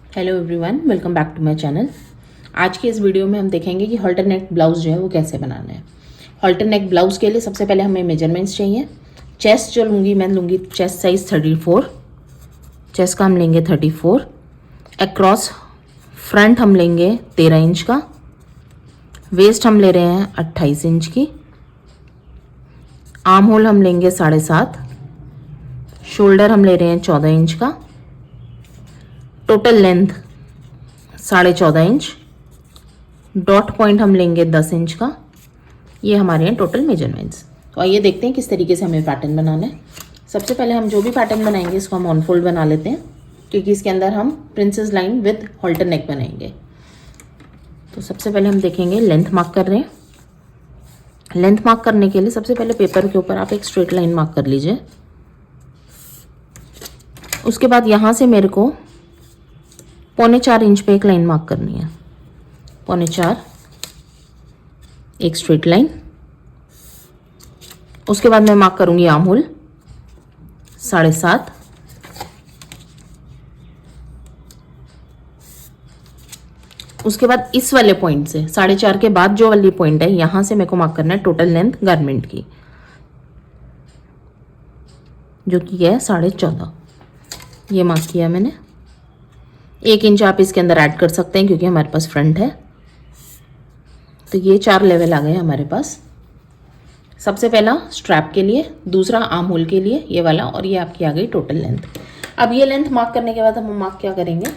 Hello everyone, welcome back to my channel. आज के इस वीडियो में हम देखेंगे कि हॉल्टर नेक ब्लाउज़ जो है वो कैसे बनाना है। हॉल्टर नेक ब्लाउज़ के लिए सबसे पहले हमें मेजरमेंट्स चाहिए। चेस्ट जो लूँगी मैं लूँगी चेस्ट साइज़ 34, चेस्ट का हम लेंगे 34। अक्रॉस फ्रंट हम लेंगे 13 इंच का। वेस्ट हम ले रहे हैं 28 इंच की। आर्म होल हम लेंगे 7.5। शोल्डर हम ले रहे हैं 14 इंच का। Total length 14.5 inch. Dot point हम लेंगे 10 इंच का। ये हमारे हैं टोटल मेजरमेंट्स। तो आइए देखते हैं किस तरीके से हमें पैटर्न बनाना है। सबसे पहले हम जो भी पैटर्न बनाएंगे इसको हम ऑन फोल्ड बना लेते हैं, क्योंकि इसके अंदर हम princess line with halter neck बनाएंगे। तो सबसे पहले हम देखेंगे लेंथ मार्क कर रहे हैं। लेंथ मार्क करने के लिए सबसे पहले पेपर के ऊपर आप एक स्ट्रेट लाइन मार्क कर लीजिए। उसके बाद यहाँ से मेरे को 4.25 इंच पे एक लाइन मार्क करनी है। 4.25 एक स्ट्रेट लाइन। उसके बाद मैं मार्क करूंगी आर्म होल 7.5। उसके बाद इस वाले पॉइंट से 4.5 के बाद जो वाली पॉइंट है यहां से मेरे को मार्क करना है टोटल लेंथ गारमेंट की, जो कि है 14.5। ये मार्क किया मैंने। 1 इंच आप इसके अंदर ऐड कर सकते हैं क्योंकि हमारे पास फ्रंट है। तो ये 4 लेवल आ गए हमारे पास। सबसे पहला स्ट्रैप के लिए, दूसरा आर्म होल के लिए ये वाला, और ये आपकी आ गई टोटल लेंथ। अब ये लेंथ मार्क करने के बाद हम मार्क क्या करेंगे,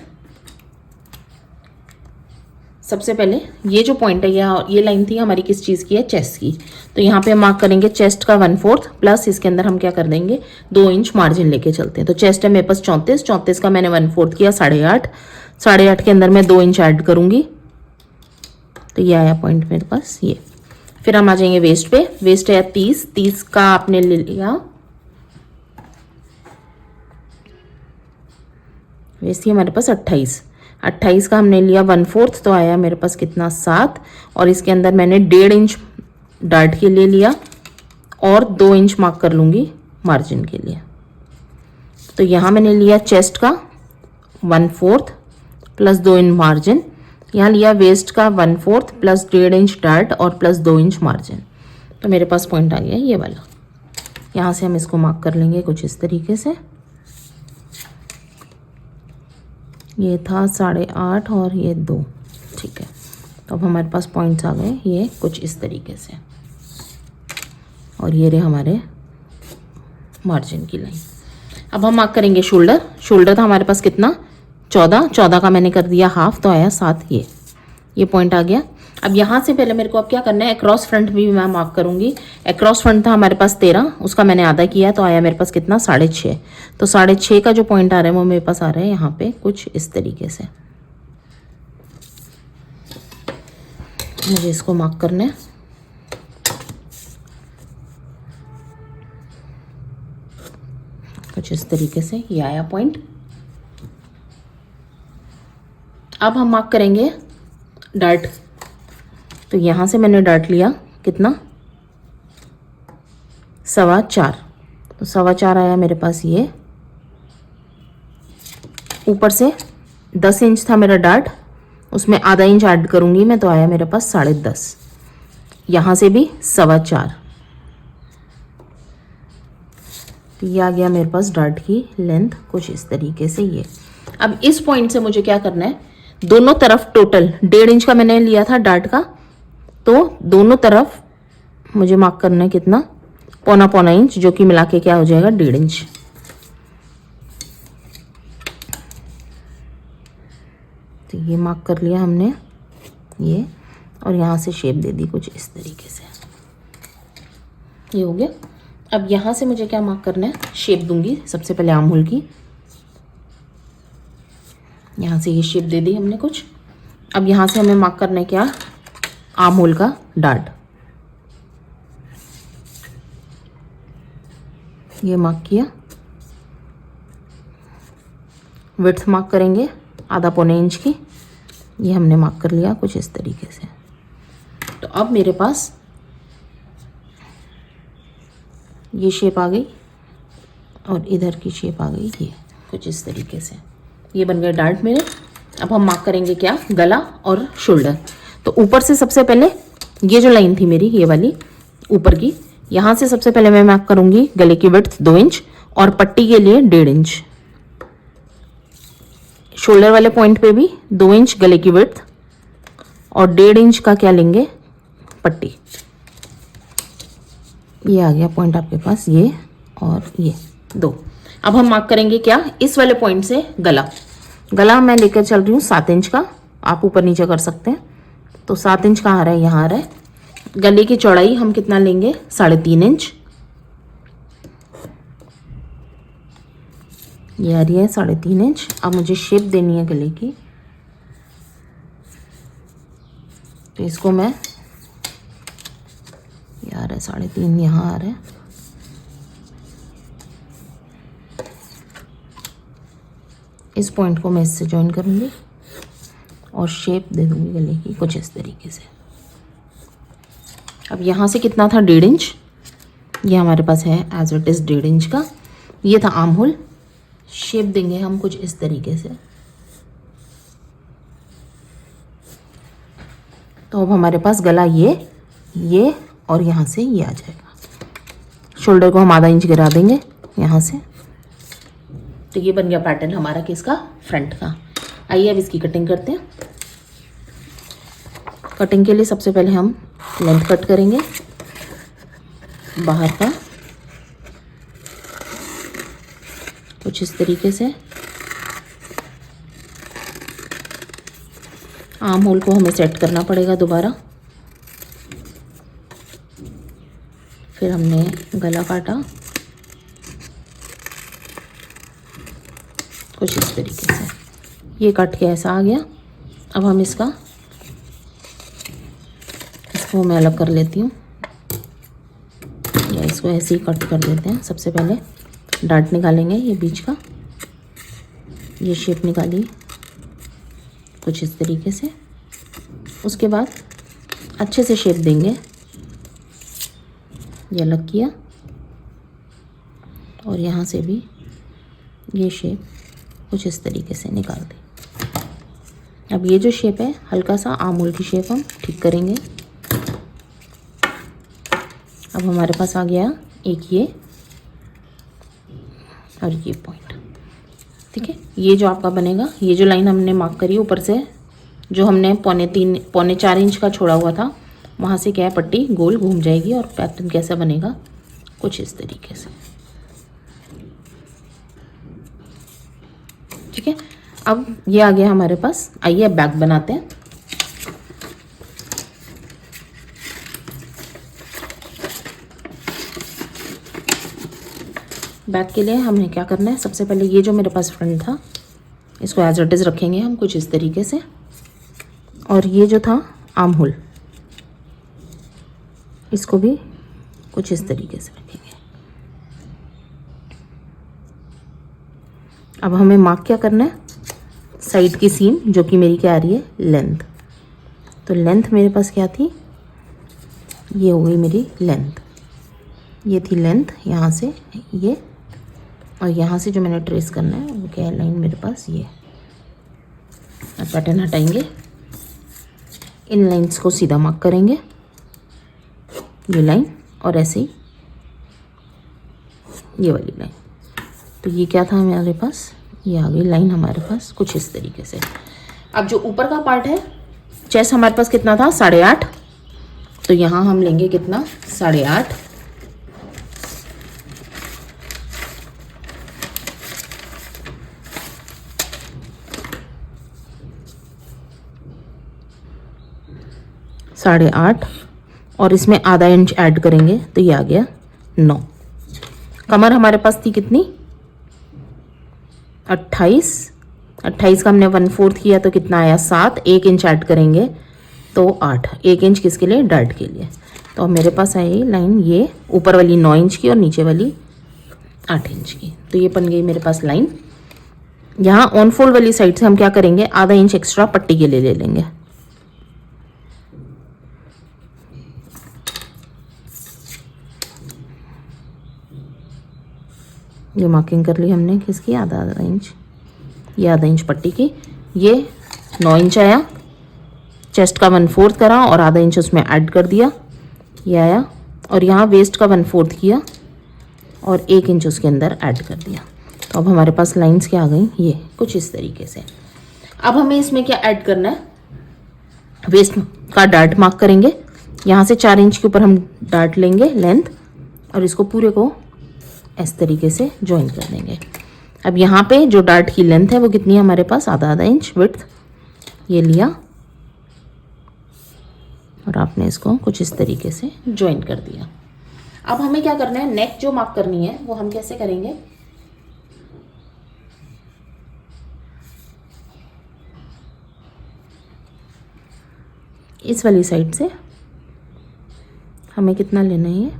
सबसे पहले ये जो पॉइंट है ये लाइन थी हमारी किस चीज़ की है, चेस्ट की। तो यहाँ पे हम मार्क करेंगे चेस्ट का 1/4 प्लस इसके अंदर हम क्या कर देंगे 2 इंच मार्जिन लेके चलते हैं। तो चेस्ट है मेरे पास 34 का मैंने 1/4 किया 8.5 के अंदर मैं 2 इंच ऐड करूंगी। तो ये आया पॉइंट मेरे पास ये। फिर हम आ जाएंगे वेस्ट पे। वेस्ट है 30 का आपने ले लिया, वेस्ट थी हमारे पास 28 का हमने लिया 1/4, तो आया मेरे पास कितना 7। और इसके अंदर मैंने 1.5 इंच डार्ट के लिए लिया और 2 इंच मार्क कर लूँगी मार्जिन के लिए। तो यहाँ मैंने लिया चेस्ट का 1/4 प्लस 2 इंच मार्जिन। यहाँ लिया वेस्ट का 1/4 प्लस 1.5 इंच डार्ट और प्लस 2 इंच मार्जिन। तो मेरे पास पॉइंट आ गया ये वाला। यहाँ से हम इसको मार्क कर लेंगे कुछ इस तरीके से। ये था 8.5 और ये 2, ठीक है। तो अब हमारे पास पॉइंट्स आ गए ये कुछ इस तरीके से। और ये रहे हमारे मार्जिन की लाइन। अब हम मार्क करेंगे शोल्डर। शोल्डर था हमारे पास कितना 14 का मैंने कर दिया हाफ, तो आया 7। ये पॉइंट आ गया। अब यहाँ से पहले मेरे को अब क्या करना है, अक्रॉस फ्रंट भी मैं मार्क करूंगी। अक्रॉस फ्रंट था हमारे पास 13, उसका मैंने आधा किया तो आया मेरे पास कितना 6.5। तो 6.5 का जो पॉइंट आ रहा है वो मेरे पास आ रहा है यहाँ पे कुछ इस तरीके से। मुझे इसको मार्क करना है। कुछ इस तरीके से ये आया पॉइंट। अब हम मार्क करेंगे डार्ट। तो यहाँ से मैंने डार्ट लिया कितना 4.25। तो 4.25 आया मेरे पास ये। ऊपर से 10 इंच था मेरा डार्ट, उसमें आधा इंच ऐड करूंगी मैं, तो आया मेरे पास 10.5। यहाँ से भी 4.25। तो ये आ गया मेरे पास डार्ट की लेंथ कुछ इस तरीके से ये। अब इस पॉइंट से मुझे क्या करना है, दोनों तरफ टोटल 1.5 इंच का मैंने लिया था डार्ट का, तो दोनों तरफ मुझे मार्क करना है कितना 1.25 इंच, जो कि मिला के क्या हो जाएगा 1.5 इंच। तो ये मार्क कर लिया हमने ये, और यहाँ से शेप दे दी कुछ इस तरीके से। ये हो गया। अब यहाँ से मुझे क्या मार्क करना है, शेप दूंगी सबसे पहले आर्म होल की। यहाँ से ये शेप दे दी हमने कुछ। अब यहाँ से हमें मार्क करना है क्या, आर्म होल का डार्ट। ये मार्क किया। विड्थ मार्क करेंगे आधा 1.25 इंच की। ये हमने मार्क कर लिया कुछ इस तरीके से। तो अब मेरे पास ये शेप आ गई और इधर की शेप आ गई ये कुछ इस तरीके से। ये बन गए डार्ट मेरे। अब हम मार्क करेंगे क्या, गला और शोल्डर। तो ऊपर से सबसे पहले ये जो लाइन थी मेरी, ये वाली ऊपर की, यहाँ से सबसे पहले मैं मार्क करूंगी गले की विड्थ 2 इंच और पट्टी के लिए 1.5 इंच। शोल्डर वाले पॉइंट पे भी 2 इंच गले की विड्थ और 1.5 इंच का क्या लेंगे, पट्टी। ये आ गया पॉइंट आपके पास, ये और ये 2। अब हम मार्क करेंगे क्या, इस वाले पॉइंट से गला। गला मैं लेकर चल रही हूँ 7 इंच का, आप ऊपर नीचे कर सकते हैं। तो 7 इंच कहाँ आ रहा है, यहाँ आ रहा है। गले की चौड़ाई हम कितना लेंगे, 3.5 इंच। ये आ रही है 3.5 इंच। अब मुझे शेप देनी है गले की, तो इसको मैं, ये आ रहा है 3.5, यहाँ आ रहा है। इस पॉइंट को मैं इससे जॉइन करूंगी और शेप दे दूंगी गले की कुछ इस तरीके से। अब यहाँ से कितना था, 1.5 इंच। ये हमारे पास है एज इट इज़ 1.5 इंच का। ये था आर्म होल। शेप देंगे हम कुछ इस तरीके से। तो अब हमारे पास गला ये और यहाँ से ये आ जाएगा। शोल्डर को हम आधा इंच गिरा देंगे यहाँ से। तो ये बन गया पैटर्न हमारा किसका, फ्रंट का। आइए अब इसकी कटिंग करते हैं। कटिंग के लिए सबसे पहले हम लेंथ कट करेंगे बाहर का कुछ इस तरीके से। आर्म होल को हमें सेट करना पड़ेगा दोबारा। फिर हमने गला काटा कुछ इस तरीके से। ये कट के ऐसा आ गया। अब हम इसको मैं अलग कर लेती हूँ, या इसको ऐसे ही कट कर देते हैं। सबसे पहले डांट निकालेंगे ये बीच का, ये शेप निकाली कुछ इस तरीके से। उसके बाद अच्छे से शेप देंगे। ये अलग किया और यहाँ से भी ये शेप कुछ इस तरीके से निकाल दें। अब ये जो शेप है हल्का सा आर्म होल की शेप हम ठीक करेंगे। अब हमारे पास आ गया एक ये और ये पॉइंट, ठीक है। ये जो आपका बनेगा, ये जो लाइन हमने मार्क करी ऊपर से, जो हमने 3.25-4 इंच का छोड़ा हुआ था, वहाँ से क्या है पट्टी गोल घूम जाएगी और पैटर्न कैसा बनेगा कुछ इस तरीके से, ठीक है। अब ये आ गया हमारे पास। आइए अब बैक बनाते हैं। बैक के लिए हमें क्या करना है, सबसे पहले ये जो मेरे पास फ्रंट था इसको एज इट इज़ रखेंगे हम कुछ इस तरीके से। और ये जो था आर्म होल, इसको भी कुछ इस तरीके से रखेंगे। अब हमें मार्क क्या करना है, साइड की सीम, जो कि मेरी क्या आ रही है, लेंथ। तो लेंथ मेरे पास क्या थी, ये हो गई मेरी लेंथ। ये थी लेंथ यहाँ से ये, और यहाँ से जो मैंने ट्रेस करना है वो क्या है, लाइन मेरे पास ये। अब पैटर्न हटाएंगे, इन लाइंस को सीधा मार्क करेंगे, ये लाइन और ऐसे ही ये वाली लाइन। तो ये क्या था हमारे पास, ये आ गई लाइन हमारे पास कुछ इस तरीके से। अब जो ऊपर का पार्ट है, चेस्ट हमारे पास कितना था, 8.5। तो यहाँ हम लेंगे कितना, 8.5। साढ़े 8 और इसमें आधा इंच ऐड करेंगे तो ये आ गया 9। कमर हमारे पास थी कितनी, 28 का हमने 1/4 किया तो कितना आया, 7। 1 इंच ऐड करेंगे तो 8। 1 इंच किसके लिए, डार्ट के लिए। तो मेरे पास आई लाइन ये ऊपर वाली 9 इंच की और नीचे वाली 8 इंच की। तो ये बन गई मेरे पास लाइन। यहाँ ऑन फोल्ड वाली साइड से हम क्या करेंगे, आधा इंच एक्स्ट्रा पट्टी के लिए ले लेंगे। ये मार्किंग कर ली हमने किसकी, आधा इंच, ये आधा इंच पट्टी की। ये 9 इंच आया, चेस्ट का 1/4 करा और आधा इंच उसमें ऐड कर दिया, ये आया। और यहाँ वेस्ट का 1/4 किया और 1 इंच उसके अंदर ऐड कर दिया। तो अब हमारे पास लाइंस क्या आ गई, ये कुछ इस तरीके से। अब हमें इसमें क्या ऐड करना है, वेस्ट का डार्ट मार्क करेंगे। यहाँ से 4 इंच के ऊपर हम डार्ट लेंगे लेंथ, और इसको पूरे को इस तरीके से ज्वाइन कर देंगे। अब यहाँ पे जो डार्ट की लेंथ है वो कितनी है हमारे पास, आधा इंच विड्थ, ये लिया और आपने इसको कुछ इस तरीके से ज्वाइन कर दिया। अब हमें क्या करना है, नेक जो मार्क करनी है वो हम कैसे करेंगे, इस वाली साइड से हमें कितना लेना है, ये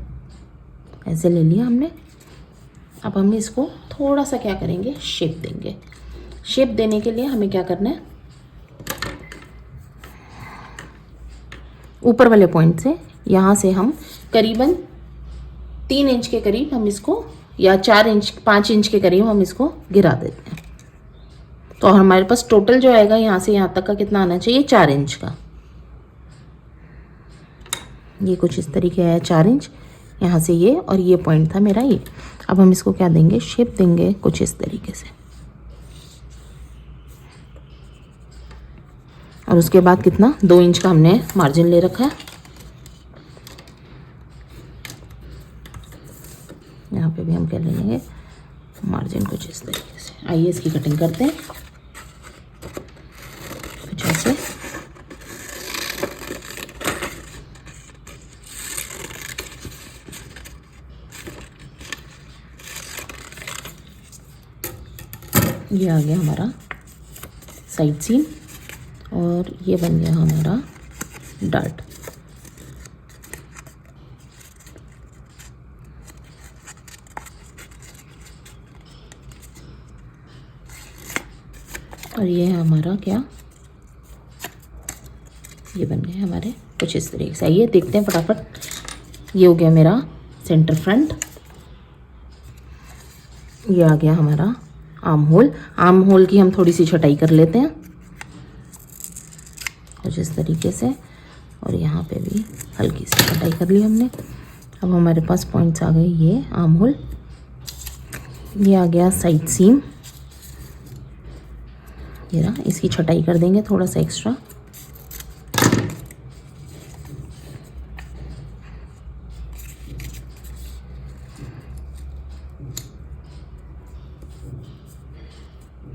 ऐसे ले लिया हमने। अब हम इसको थोड़ा सा क्या करेंगे, शेप देंगे। शेप देने के लिए हमें क्या करना है, ऊपर वाले पॉइंट से यहाँ से हम करीबन 3 इंच के करीब हम इसको, या 4 इंच 5 इंच के करीब हम इसको गिरा देते हैं। तो हमारे पास टोटल जो आएगा यहाँ से यहाँ तक का कितना आना चाहिए, 4 इंच का। ये कुछ इस तरीके आया 4 इंच, यहाँ से ये, और ये पॉइंट था मेरा ये। अब हम इसको क्या देंगे, शेप देंगे कुछ इस तरीके से। और उसके बाद कितना, 2 इंच का हमने मार्जिन ले रखा है। यहाँ पे भी हम क्या ले लेंगे, मार्जिन कुछ इस तरीके से। आइए इसकी कटिंग करते हैं कुछ ऐसे। ये आ गया हमारा साइड सीम और ये बन गया हमारा डार्ट। और ये है हमारा क्या, ये बन गए हमारे कुछ इस तरीके से। आइए देखते हैं फटाफट। ये हो गया मेरा सेंटर फ्रंट, ये आ गया हमारा आर्म होल। आर्म होल की हम थोड़ी सी छटाई कर लेते हैं कुछ इस तरीके से, और यहाँ पे भी हल्की सी छटाई कर ली हमने। अब हमारे पास पॉइंट्स आ गए, ये आर्म होल, ये आ गया साइड सीम, ये रहा। इसकी छटाई कर देंगे थोड़ा सा एक्स्ट्रा।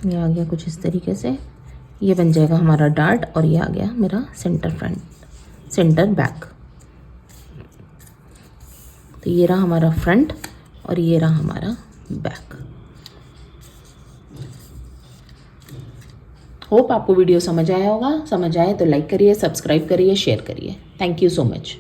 ये आ गया कुछ इस तरीके से, ये बन जाएगा हमारा डार्ट। और ये आ गया मेरा सेंटर फ्रंट, सेंटर बैक। तो ये रहा हमारा फ्रंट और ये रहा हमारा बैक। होप आपको वीडियो समझ आया होगा। समझ आए तो लाइक करिए, सब्सक्राइब करिए, शेयर करिए। Thank you so much.